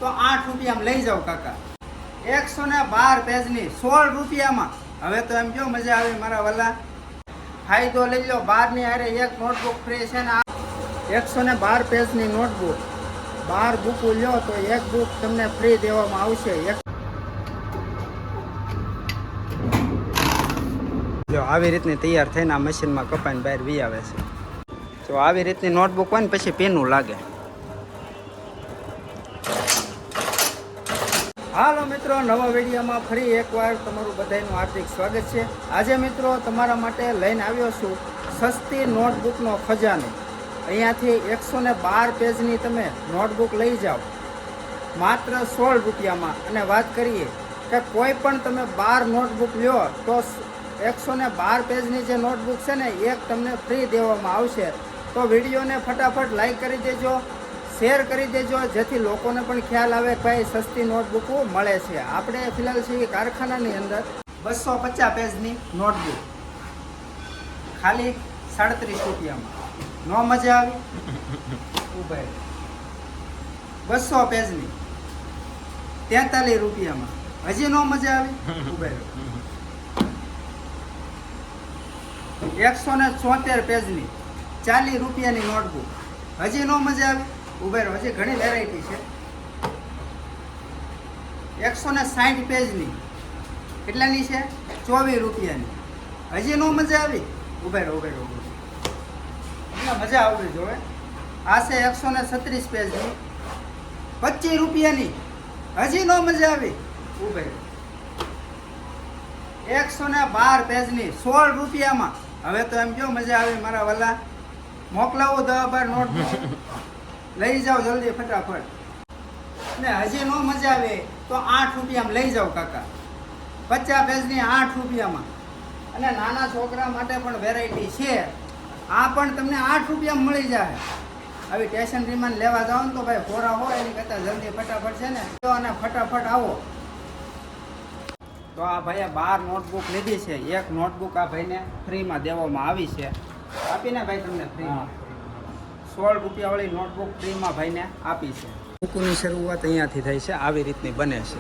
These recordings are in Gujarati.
તો 8 રૂપિયામાં લઈ જાઓ કાકા. 112 પેજની 16 રૂપિયામાં. હવે તો એમ જો મજા આવી મારા વાલા. ફાયદો લઈ લો. 12 ની હારે એક નોટબુક ફ્રી છે ને. 112 પેજની નોટબુક 12 બુકો લ્યો તો એક બુક તમને ફ્રી દેવામાં આવશે. જો આવી રીતની તૈયાર થઈને આ મશીનમાં કપાઈને બહાર વી આવે છે. જો આવી રીતની નોટબુક હોય ને પછી પેનું લાગે. હાલો મિત્રો, નવા વિડીયોમાં ફરી એકવાર તમારું બધાનું હાર્દિક સ્વાગત છે. આજે મિત્રો તમારા માટે લઈને આવ્યો છું સસ્તી નોટબુકનો ખજાનો. અહીંયાથી 112 પેજની તમે નોટબુક લઈ જાઓ માત્ર 16 રૂપિયામાં. અને વાત કરીએ કે કોઈ પણ તમે 12 નોટબુક લ્યો તો 112 પેજની જે નોટબુક છે ને એક તમને ફ્રી દેવામાં આવશે. તો વિડીયોને ફટાફટ લાઈક કરી દેજો, શેર કરી દેજો, જેથી લોકોને પણ ખ્યાલ આવે કે ભાઈ સસ્તી નોટબુકો મળે છે. આપણે ફિલહાલ છીએ કારખાનાની અંદર. 250 પેજની નોટબુક ખાલી 37 રૂપિયામાં. નો મજા આવી? ઉભા 200 પેજની 43 રૂપિયામાં. હજી નો મજા આવી? ઉભા 174 પેજની 40 રૂપિયાની નોટબુક. હજી નો મજા આવી? ઉભા રહો, હજી ઘણી વેરાયટી છે. 160 પેજની કેટલાની છે? 24 રૂપિયાની. હજી નો મજા આવી? ઉભા રહો. મજા આવવી જોઈએ. આ છે 136 પેજની 25 રૂપિયાની. હજી નો મજા આવી? ઉભા 112 પેજની 16 રૂપિયામાં. હવે તો એમ જો મજા આવી મારા વાલા. મોકલાવો 10-12 નોટબુક લઈ જાઓ જલ્દી ફટાફટ. ને હજી નો મજા આવે તો 8 રૂપિયામાં લઈ જાઓ કાકા. 50 પેજની 8 રૂપિયામાં. અને નાના છોકરા માટે પણ વેરાયટી છે. આ પણ તમને 8 રૂપિયામાં મળી જાય. આવી સ્ટેશનરીમાં લેવા જાઓ ને તો ભાઈ કોરા હોય એની કરતાં જલ્દી ફટાફટ છે ને તો અને ફટાફટ આવો. તો આ ભાઈએ 12 નોટબુક લીધી છે. એક નોટબુક આ ભાઈને ફ્રીમાં દેવામાં આવી છે. આપીને ભાઈ તમને ફ્રીમાં 16 રૂપિયાવાળી નોટબુક ફ્રીમાં ભાઈને આપી છે. બુકની શરૂઆત અહીંયાથી થાય છે. આવી રીતની બને છે.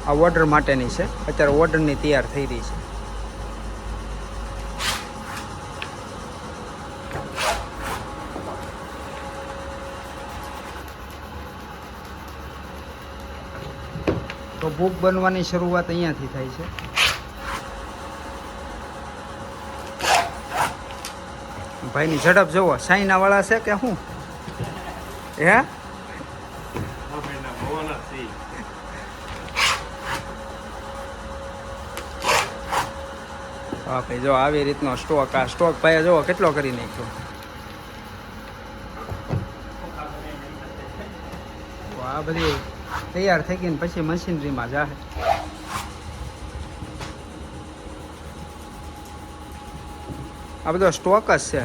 આ ઓર્ડર માટેની છે. અત્યારે ઓર્ડરની તૈયાર થઈ રહી છે. તો બુક બનવાની શરૂઆત અહીંયાથી થાય છે. ભાઈની ઝડપ જુઓ. સાઈના વાળા છે કે શું? હે હા ભાઈ જો આવી રીતનો સ્ટોક. આ સ્ટોક ભાઈ જો કેટલો કરી નાખ્યો. આ બધી તૈયાર થઈ ગઈ ને પછી મશીનરીમાં જાય. આ બધો સ્ટોક જ છે.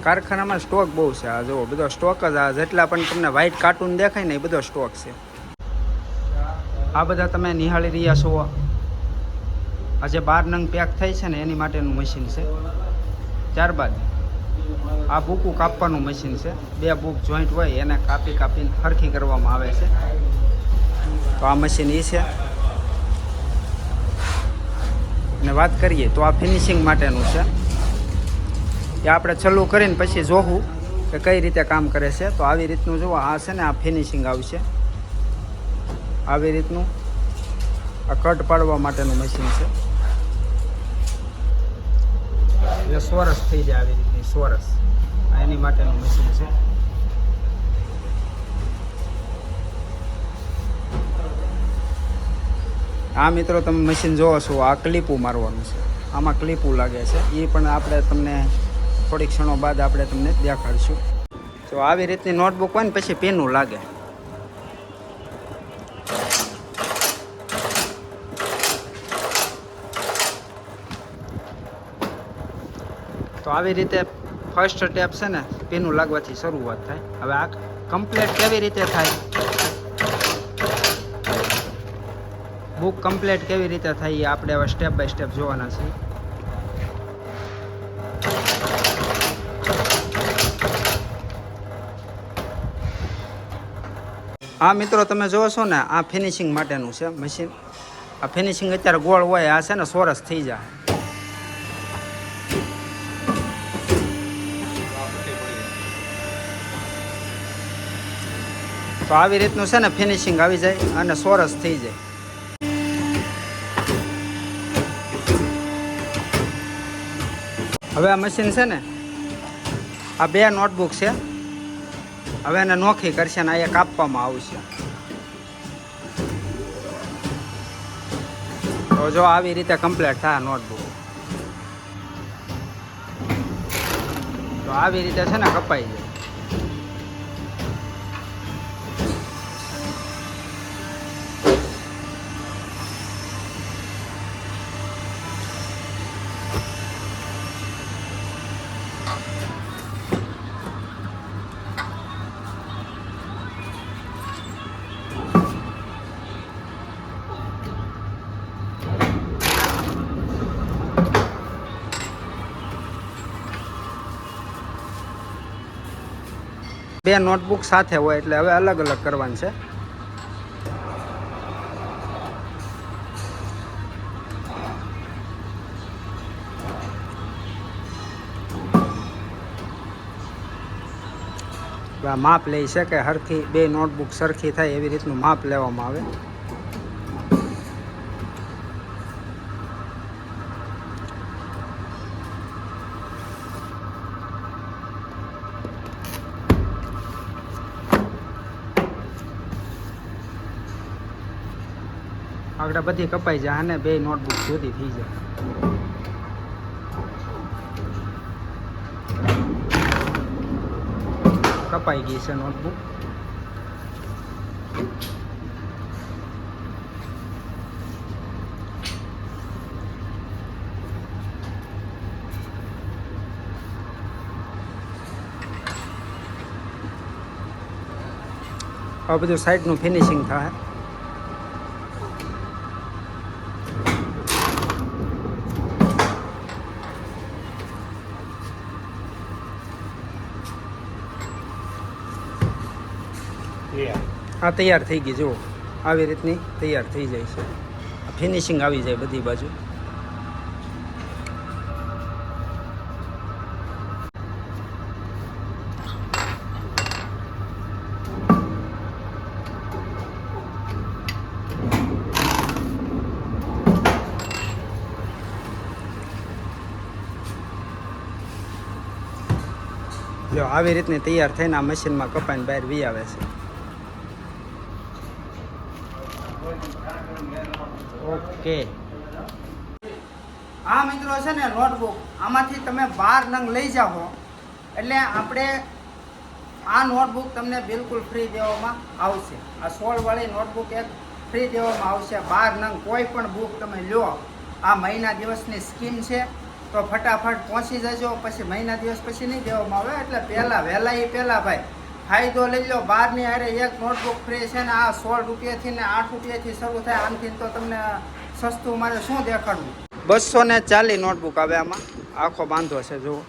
કારખાનામાં સ્ટોક બહુ છે. આ જુઓ બધો સ્ટોક જ. આ જેટલા પણ તમને વ્હાઇટ કાર્ટૂન દેખાય ને એ બધો સ્ટોક છે. આ બધા તમે નિહાળી રહ્યા છો. આ જે 12 નંગ પેક થઈ છે ને એની માટેનું મશીન છે. ત્યારબાદ આ બુકો કાપવાનું મશીન છે. 2 બુક જોઈન્ટ હોય એને કાપીને સરખી કરવામાં આવે છે. તો આ મશીન એ છે. અને વાત કરીએ તો આ ફિનિશિંગ માટેનું છે. એ આપણે ચાલુ કરીને પછી જોવું કે કઈ રીતે કામ કરે છે. તો આવી રીતનું જુઓ. આ છે ને આ ફિનિશિંગ આવશે. આવી રીતનું આ કટ પાડવા માટેનું મશીન છે. એટલે સોરસ થઈ જાય આવી રીતની સોરસ. એની માટેનું મશીન છે. આ મિત્રો તમે મશીન જોવો છો. આ ક્લિપું મારવાનું છે. આમાં ક્લિપું લાગે છે. એ પણ આપણે તમને થોડીક ક્ષણો બાદ આપણે તમને દેખાડીશું. તો આવી રીતની નોટબુક હોય ને પછી પેનું લાગે. તો આવી રીતે ફર્સ્ટ સ્ટેપ છે ને પેનું લાગવાથી શરૂઆત થાય. હવે આ કમ્પ્લીટ કેવી રીતે થાય, બુક કમ્પ્લીટ કેવી રીતે થાય એ આપણે હવે સ્ટેપ બાય સ્ટેપ જોવાના છીએ. હા મિત્રો, તમે જોવો છો ને, આ ફિનિશિંગ માટેનું છે મશીન. આ ફિનિશિંગ અત્યારે ગોળ હોય, આ છે ને સોરસ થઈ જાય. તો આવી રીતનું છે ને ફિનિશિંગ આવી જાય અને સોરસ થઈ જાય. હવે આ મશીન છે ને, આ 2 નોટબુક છે. હવે એને નોખી કરશે ને અહીંયા કાપવામાં આવશે. તો જો આવી રીતે કમ્પ્લીટ થાય નોટબુક. તો આવી રીતે છે ને કપાઈ જાય. બે નોટબુક સાથે હોય એટલે હવે અલગ અલગ કરવાનું છે. માપ લે છે કે હરખી બે નોટબુક સરખી થાય એવી રીતનું માપ લેવામાં આવે. આગળ બધી કપાઈ જાય અને બે નોટબુક જુદી થઈ જાય. કપાઈ ગઈ છે નોટબુક. આ બધું સાઈડનું ફિનિશિંગ થાય. આ તૈયાર થઈ ગઈ. જુઓ આવી રીતની તૈયાર થઈ જાય છે. ફિનિશિંગ આવી જાય બધી બાજુ. જો આવી રીતની તૈયાર થઈને આ મશીનમાં કપાઈને બહાર વી આવે છે. ઓકે. આ મિત્રો છે ને નોટબુક, આમાંથી તમે 12 નંગ લઈ જાઓ એટલે આપણે આ નોટબુક તમને બિલકુલ ફ્રી દેવામાં આવશે. આ 16 વાળી નોટબુક એક ફ્રી દેવામાં આવશે. 12 નંગ કોઈ પણ બુક તમે લો. આ મહિના દિવસની સ્કીમ છે, તો ફટાફટ પહોંચી જજો. પછી મહિના દિવસ પછી નહીં દેવામાં આવે. એટલે પહેલાં વહેલા ભાઈ ફાયદો લઈ લો. 12ની હારે એક નોટબુક ફ્રી છે ને આ 16 રૂપિયાથી ને 8 રૂપિયાથી શરૂ થાય. આમથી તો તમને સસ્તું મારે શું દેખાડવું. 240 નોટબુક આવે આમાં. આખો બાંધો છે જુઓ.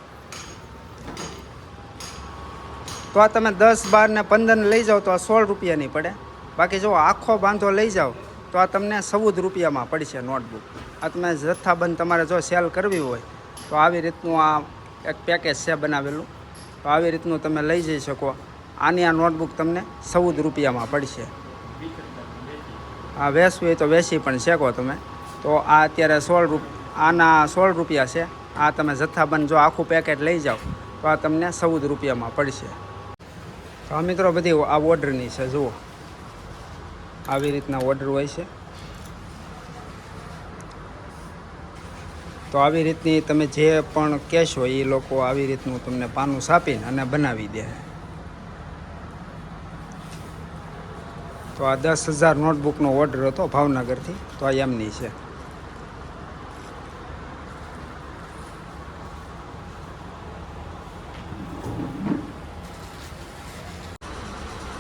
તો આ તમે 10, 12 ને 15 લઈ જાઓ તો આ 16 રૂપિયાની પડે. બાકી જો આખો બાંધો લઈ જાઓ તો આ તમને 14 રૂપિયામાં પડશે નોટબુક. આ તમે જથ્થાબંધ તમારે જો સેલ કરવી હોય તો આવી રીતનું આ એક પેકેજ છે બનાવેલું. તો આવી રીતનું તમે લઈ જઈ શકો. આની આ નોટબુક તમને 14 રૂપિયામાં પડશે. આ વેચવી હોય તો વેચી પણ શકો તમે. તો આ અત્યારે આના 16 રૂપિયા છે. આ તમે જથ્થાબંધ જો આખું પેકેટ લઈ જાઓ તો આ તમને 14 રૂપિયામાં પડશે. તો આ મિત્રો બધી આ ઓર્ડરની છે જુઓ. આવી રીતના ઓર્ડર હોય છે. તો આવી રીતની તમે જે પણ કહેશો એ લોકો આવી રીતનું તમને પાનું છાપીને અને બનાવી દે. તો આ 10,000 નોટબુકનો ઓર્ડર હતો ભાવનગરથી. તો આ એમની છે.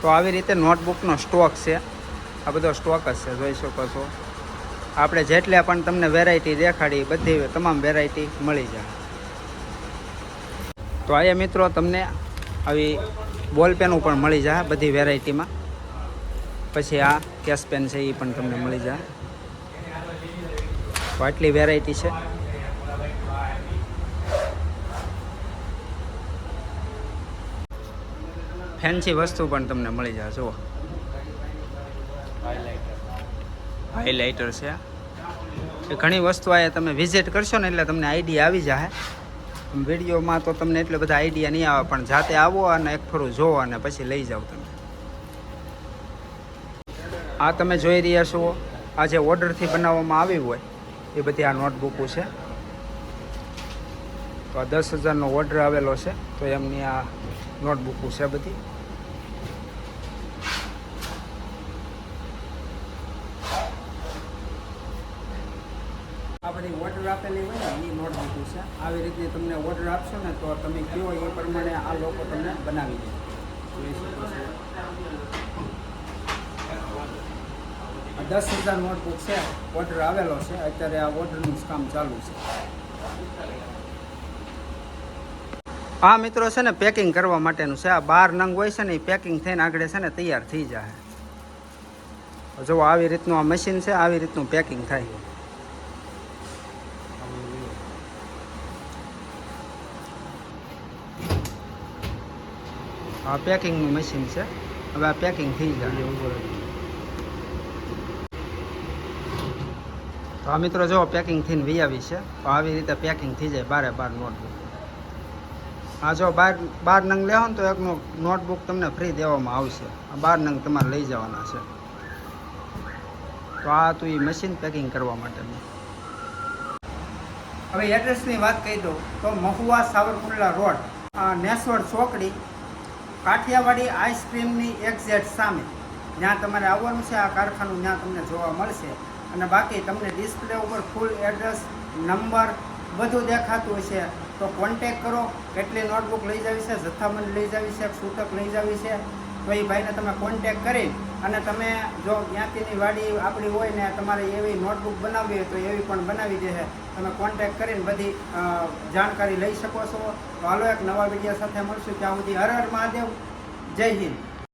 તો આવી રીતે નોટબુકનો સ્ટોક છે. આ બધો સ્ટોક જ છે, જોઈ શકો છો. આપણે જેટલે પણ તમને વેરાયટી દેખાડી બધી તમામ વેરાયટી મળી જાય. તો અહીંયા મિત્રો તમને આવી બોલપેનું પણ મળી જાય બધી વેરાયટીમાં. પછી આ કેશ પેન છે એ પણ તમને મળી જાય. તો આટલી વેરાયટી છે. ફેન્સી વસ્તુ પણ તમને મળી જાય. જુઓ હાઇલાઇટર છે. એ ઘણી વસ્તુ આ તમે વિઝિટ કરશો ને એટલે તમને આઈડિયા આવી જાય. વિડીયોમાં તો તમને એટલે બધા આઈડિયા નહીં આવે, પણ જાતે આવો અને એક થોડું જોવો અને પછી લઈ જાઓ તમે. આ તમે જોઈ રહ્યા છો આ જે ઓર્ડરથી બનાવવામાં આવી હોય એ બધી આ નોટબુકો છે. તો આ 10,000નો ઓર્ડર આવેલો છે, તો એમની આ નોટબુકો છે બધી. આ બધી ઓર્ડર આપેલી હોય ને એ નોટબુકો છે. આવી રીતે તમને ઓર્ડર આપશો ને તો તમે કહો એ પ્રમાણે આ લોકો તમને બનાવી દે. જોઈ શકો છો 10,000 નોટબુક છે, ઓર્ડર આવેલો છે. અત્યારે આ ઓર્ડરનું કામ ચાલુ છે. આ મિત્રો છે ને પેકિંગ કરવા માટેનું છે. આ 12 નંગ હોય છે ને એ પેકિંગ થઈને આગળ છે ને તૈયાર થઈ જાય. જો આવી રીતનું આ મશીન છે, આવી રીતનું પેકિંગ થાય. આ પેકિંગનું મશીન છે. હવે આ પેકિંગ થઈ જાય. તો આ મિત્રો જો પેકિંગ થઈને વી આવી છે. તો આવી રીતે પેકિંગ થઈ જાય 12 નોટબુક. આ જો 12 નંગ લેવો ને તો એક નોટબુક તમને ફ્રી દેવામાં આવશે. આ 12 નંગ તમારે લઈ જવાના છે. તો આ હતું એ મશીન પેકિંગ કરવા માટેનું. હવે એડ્રેસની વાત કહી દઉં તો મહુવા સાવરકુંડલા રોડ, નેસવડ ચોકડી, કાઠિયાવાડી આઈસ્ક્રીમની એક્ઝેક્ટ સામે જ્યાં તમારે આવવાનું છે. આ કારખાનું ત્યાં તમને જોવા મળશે. અને બાકી તમને ડિસ્પ્લે ઉપર ફૂલ એડ્રેસ, નંબર બધું દેખાતું હશે. તો કોન્ટેક કરો. કેટલી નોટબુક લઈ જવી છે, જથ્થાબંધ લઈ જવી છે, છૂટક લઈ જવી છે, તો એ ભાઈને તમે કોન્ટેક કરી અને તમે જો જ્ઞાતિની વાડી આપણી હોય ને તમારે એવી નોટબુક બનાવવી હોય તો એવી પણ બનાવી દેશે. તમે કોન્ટેક કરીને બધી જાણકારી લઈ શકો છો. તો હાલો એક નવા વિડીયો સાથે મળશું. ત્યાં સુધી હર હર મહાદેવ. જય હિન્દ.